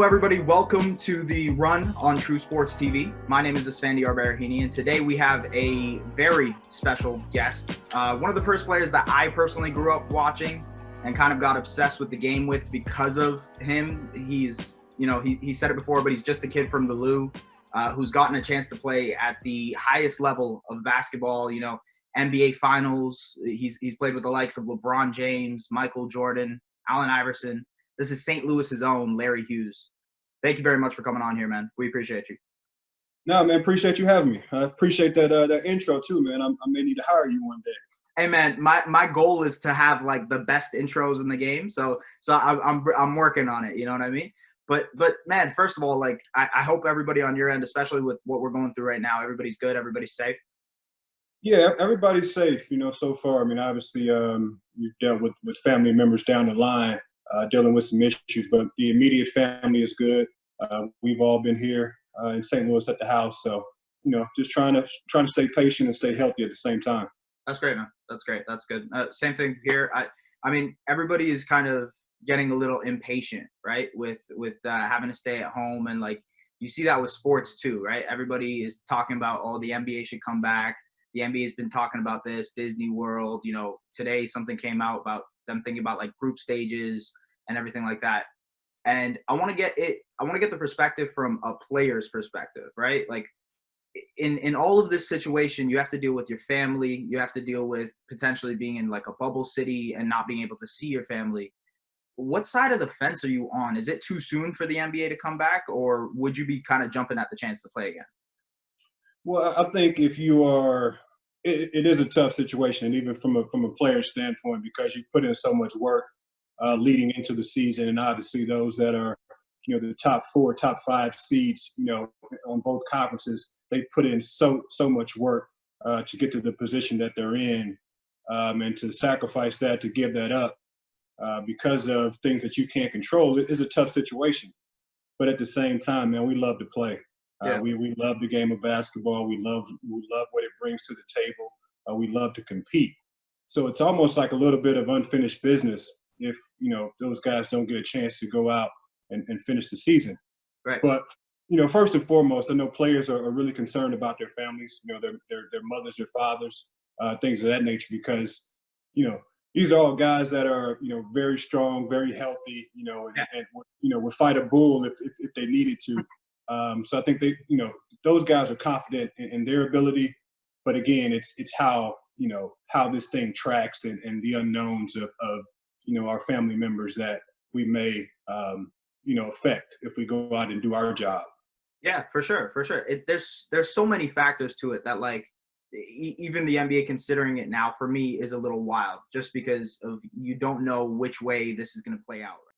Hello, everybody. Welcome to the Run on True Sports TV. My name is Esfandiar Baraheni, and today we have a very special guest. One of the first players that I personally grew up watching and kind of got obsessed with the game with because of him. He's, he said it before, but he's just a kid from the Lou who's gotten a chance to play at the highest level of basketball, NBA Finals. He's played with the likes of LeBron James, Michael Jordan, Allen Iverson. This is St. Louis's own Larry Hughes. Thank you very much for coming on here, man. We appreciate you. No, man, appreciate you having me. I appreciate that intro too, man. I may need to hire you one day. Hey, man, my goal is to have like the best intros in the game, so I'm working on it. You know what I mean? But man, first of all, like I hope everybody on your end, especially with what we're going through right now, everybody's good, everybody's safe. Yeah, everybody's safe, so far. I mean, obviously, you've dealt with family members down the line, dealing with some issues, but the immediate family is good. We've all been here in St. Louis at the house, so just trying to stay patient and stay healthy at the same time. That's great, man. That's great. That's good. Same thing here. I mean, everybody is kind of getting a little impatient, right? With having to stay at home, and like you see that with sports too, right? Everybody is talking about, oh, the NBA should come back. The NBA has been talking about this, Disney World. Today something came out about them thinking about like group stages and everything like that. And I want to get the perspective from a player's perspective, right? Like in all of this situation, you have to deal with your family. You have to deal with potentially being in like a bubble city and not being able to see your family. What side of the fence are you on? Is it too soon for the NBA to come back, or would you be kind of jumping at the chance to play again? Well, I think if you are, it is a tough situation, and even from a player standpoint, because you put in so much work leading into the season, and obviously those that are, the top 4, top 5 seeds, on both conferences, they put in so much work to get to the position that they're in, and to sacrifice that, to give that up because of things that you can't control, it is a tough situation. But at the same time, man, we love to play. Yeah. We love the game of basketball. We love what it brings to the table. We love to compete. So it's almost like a little bit of unfinished business if those guys don't get a chance to go out and finish the season. Right. But first and foremost, I know players are really concerned about their families, their mothers, their fathers, things of that nature, because these are all guys that are very strong, very healthy, and would fight a bull if they needed to. So I think those guys are confident in their ability, but again, it's how this thing tracks and the unknowns of our family members that we may affect if we go out and do our job. Yeah, for sure. There's so many factors to it that like even the NBA considering it now for me is a little wild, just because of you don't know which way this is going to play out.